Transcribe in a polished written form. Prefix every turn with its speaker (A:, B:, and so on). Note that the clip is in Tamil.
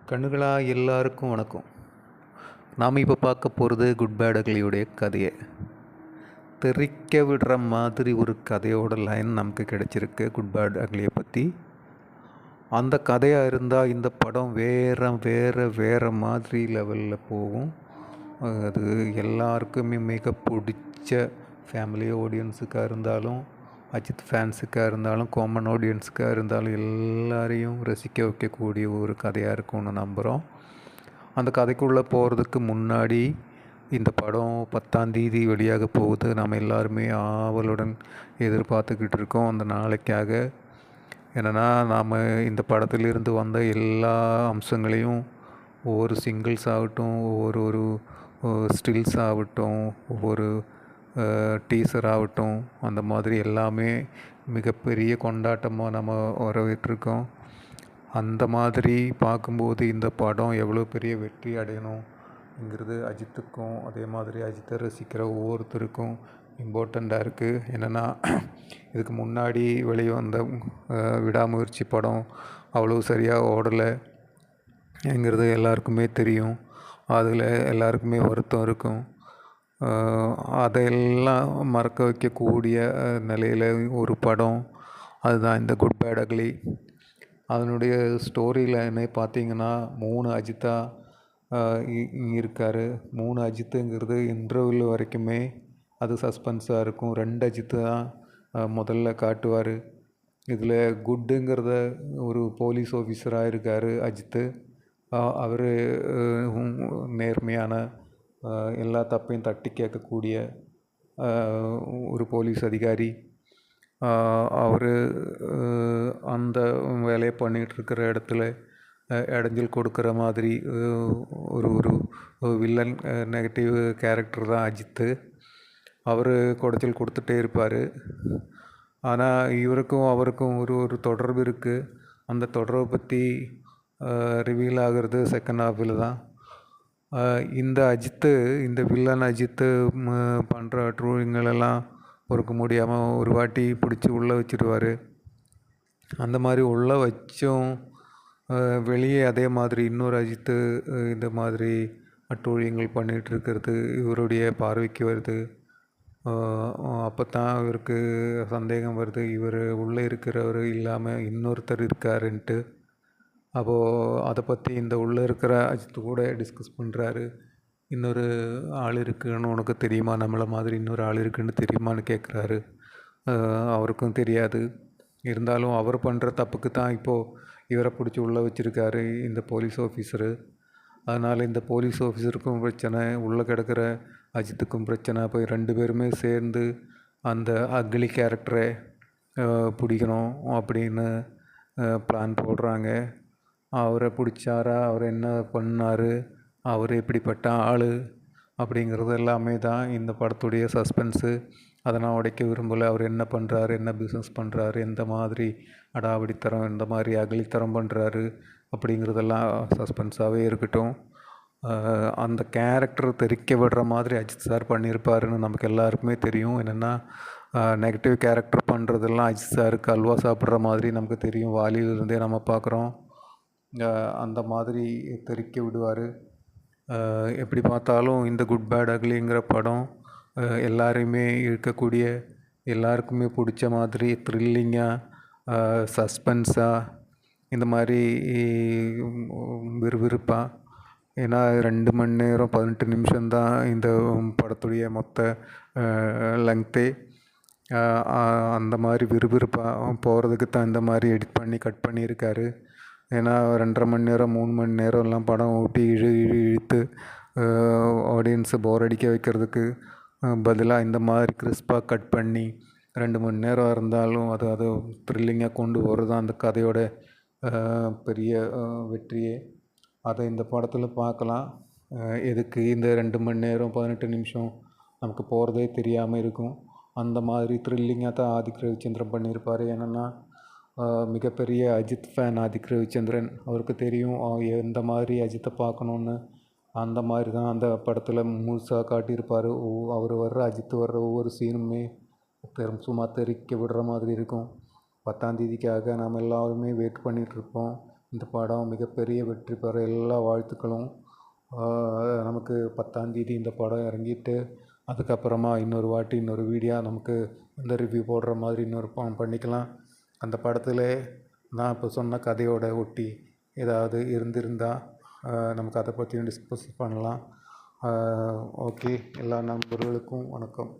A: கண்ணுகளா எல்லாருக்கும் வணக்கம். நாம் இப்போ பார்க்க போகிறது குட் பேட் அக்லியுடைய கதையை. தெறிக்க விடுற மாதிரி ஒரு கதையோட லைன் நமக்கு கிடைச்சிருக்கு குட் பேட் அக்லியை பற்றி. அந்த கதையாக இருந்தால் இந்த படம் வேறு மாதிரி லெவலில் போகும். அது எல்லாருக்குமே மிக பிடிச்ச ஃபேமிலி ஆடியன்ஸுக்காக இருந்தாலும், அஜித் ஃபேன்ஸுக்காக இருந்தாலும், காமன் ஆடியன்ஸுக்காக இருந்தாலும் எல்லாரையும் ரசிக்க வைக்கக்கூடிய ஒரு கதையாக இருக்கும்னு நம்புகிறோம். அந்த கதைக்குள்ளே போகிறதுக்கு முன்னாடி இந்த படம் 10ஆம் தேதி வெளியாக போகுது. நம்ம எல்லாருமே ஆவலுடன் எதிர்பார்த்துக்கிட்டு இருக்கோம் அந்த நாளைக்காக. என்னென்னா நாம் இந்த படத்திலிருந்து வந்த எல்லா அம்சங்களையும் ஒவ்வொரு சிங்கிள்ஸ் ஆகட்டும், ஒவ்வொரு ஸ்டில்ஸ் ஆகட்டும், ஒவ்வொரு டீசர் ஆகட்டும், அந்த மாதிரி எல்லாமே மிகப்பெரிய கொண்டாட்டமாக நம்ம வரவேற்றிருக்கோம். அந்த மாதிரி பார்க்கும்போது இந்த படம் எவ்வளோ பெரிய வெற்றி அடையணுங்கிறது அஜித்துக்கும், அதே மாதிரி அஜித்தை ரசிக்கிற ஒவ்வொருத்தருக்கும் இம்பார்ட்டண்ட்டாக இருக்குது. என்னென்னா, இதுக்கு முன்னாடி வெளிவந்த விடாமுயற்சி படம் அவ்வளோ சரியாக ஓடலைங்கிறது எல்லாருக்குமே தெரியும். அதில் எல்லாருக்குமே வருத்தம் இருக்கும். அதையெல்லாம் மறக்க வைக்கக்கூடிய நிலையில் ஒரு படம் அதுதான் இந்த குட் பேட் அக்லி. அதனுடைய ஸ்டோரி லைனே பார்த்திங்கன்னா 3 அஜித்தா இருக்கார். 3 அஜித்துங்கிறது இன்டர்வல் வரைக்குமே அது சஸ்பென்ஸாக இருக்கும். 2 அஜித்து தான் முதல்ல காட்டுவார். இதில் குட்டுங்கிறத ஒரு போலீஸ் ஆஃபீஸராக இருக்கார் அஜித்து. அவர் நேர்மையான, எல்லா தப்பையும் தட்டி கேட்கக்கூடிய ஒரு போலீஸ் அதிகாரி. அவர் அந்த வேலையை பண்ணிகிட்ருக்கிற இடத்துல இடைஞ்சல் கொடுக்குற மாதிரி ஒரு வில்லன் நெகட்டிவ் கேரக்டர் தான் அஜித்து. அவர் குடைச்சல் கொடுத்துட்டே இருப்பார். ஆனால் இவருக்கும் அவருக்கும் ஒரு தொடர்பு இருக்குது. அந்த தொடர்பை பற்றி ரிவீல் ஆகிறது செகண்ட் ஹாஃபில் தான். இந்த அஜித்து, இந்த வில்லன் அஜித்து பண்ணுற ட்ரூவிங்களெல்லாம் பொறுக்க முடியாமல் ஒரு வாட்டி பிடிச்சி உள்ளே வச்சிடுவார். அந்த மாதிரி உள்ளே வச்சும் வெளியே அதே மாதிரி இன்னொரு அஜித்து இந்த மாதிரி அட்டூழியங்கள் பண்ணிகிட்ருக்கிறது இவருடைய பார்வைக்கு வருது. அப்போ தான் இவருக்கு சந்தேகம் வருது, இவர் உள்ளே இருக்கிறவர் இல்லாமல் இன்னொருத்தர் இருக்காருன்ட்டு. அப்போது அதை பற்றி இந்த உள்ளே இருக்கிற அஜித்து கூட டிஸ்கஸ் பண்ணுறாரு. இன்னொரு ஆள் இருக்குன்னு உனக்கு தெரியுமா, நம்மளை மாதிரி இன்னொரு ஆள் இருக்குன்னு தெரியுமான்னு கேட்குறாரு. அவருக்கும் தெரியாது. இருந்தாலும் அவர் பண்ணுற தப்புக்கு தான் இப்போது இவரை பிடிச்சி உள்ளே வச்சுருக்காரு இந்த போலீஸ் ஆஃபீஸரு. அதனால் இந்த போலீஸ் ஆஃபீஸருக்கும் பிரச்சனை, உள்ளே கிடக்கிற அஜித்துக்கும் பிரச்சனை. அப்போ 2 பேருமே சேர்ந்து அந்த அக்லி கேரக்டரை பிடிக்கணும் அப்படின்னு பிளான் போடுறாங்க. அவரை பிடிச்சாரா, அவர் என்ன பண்ணார், அவர் எப்படிப்பட்ட ஆள் அப்படிங்கிறது எல்லாமே தான் இந்த படத்துடைய சஸ்பென்ஸு. அதை நான் உடைக்க விரும்பலை. அவர் என்ன பண்ணுறாரு, என்ன பிஸ்னஸ் பண்ணுறாரு, எந்த மாதிரி அடாவடித்தரம், எந்த மாதிரி அகலித்தரம் பண்ணுறாரு அப்படிங்கிறதெல்லாம் சஸ்பென்ஸாகவே இருக்கட்டும். அந்த கேரக்டர் தெரிக்க விடுற மாதிரி அஜித் சார் பண்ணியிருப்பாருன்னு நமக்கு எல்லாருக்குமே தெரியும். என்னென்னா, நெகட்டிவ் கேரக்டர் பண்ணுறதெல்லாம் அஜித் சாருக்கு அல்வா சாப்பிட்ற மாதிரி நமக்கு தெரியும். வாலியிலிருந்தே நம்ம பார்க்குறோம். அந்த மாதிரி தெரிக்க விடுவார். எப்படி பார்த்தாலும் இந்த குட் பேட் அக்லிங்கிற படம் எல்லாரையுமே இருக்கக்கூடிய, எல்லாருக்குமே பிடிச்ச மாதிரி த்ரில்லிங்காக, சஸ்பென்ஸாக, இந்த மாதிரி விறுவிறுப்பாக. ஏன்னா 2 மணி நேரம் 18 நிமிஷம்தான் இந்த படத்துடைய மொத்த லெங்க்த்தே. அந்த மாதிரி விறுவிறுப்பாக போகிறதுக்கு தான் இந்த மாதிரி எடிட் பண்ணி கட் பண்ணியிருக்காரு. ஏன்னா 2.5 மணி நேரம் 3 மணி நேரம்லாம் படம் ஓட்டி இழுத்து ஆடியன்ஸை போர் அடிக்க வைக்கிறதுக்கு பதிலாக இந்த மாதிரி கிறிஸ்பாக கட் பண்ணி 2 மணி நேரம் இருந்தாலும் அது த்ரில்லிங்காக கொண்டு போகிறது தான் அந்த கதையோட பெரிய வெற்றியே. அதை இந்த படத்தில் பார்க்கலாம். எதுக்கு இந்த 2 மணி நேரம் 18 நிமிஷம் நமக்கு போகிறதே தெரியாமல் இருக்கும். அந்த மாதிரி த்ரில்லிங்காக தான் ஆதிக் ரவிச்சந்திரன் பண்ணியிருப்பார். என்னென்னா, மிகப்பெரிய அஜித் ஃபேன் ஆதிக் ரவிச்சந்திரன். அவருக்கு தெரியும் எந்த மாதிரி அஜித்தை பார்க்கணுன்னு. அந்த மாதிரி தான் அந்த படத்தில் முழுசாக காட்டியிருப்பார். அவர் அஜித் வர்ற ஒவ்வொரு சீனுமே சும்மா தெறிக்க விடுற மாதிரி இருக்கும். 10ஆம் தேதிக்காக நாம் எல்லாருமே வெயிட் பண்ணிகிட்ருப்போம். இந்த படம் மிகப்பெரிய வெற்றி பெற எல்லா வாழ்த்துக்களும். நமக்கு 10ஆந்தேதி இந்த படம் இறங்கிட்டு அதுக்கப்புறமா இன்னொரு வீடியோ நமக்கு இந்த ரிவ்யூ போடுற மாதிரி இன்னொரு பண்ணிக்கலாம். அந்த படத்தில் நான் இப்போ சொன்ன கதையோட ஒட்டி ஏதாவது இருந்திருந்தால் நமக்கு அதை பற்றியும் டிஸ்கஸ் பண்ணலாம். ஓகே, எல்லா நண்பர்களுக்கும் வணக்கம்.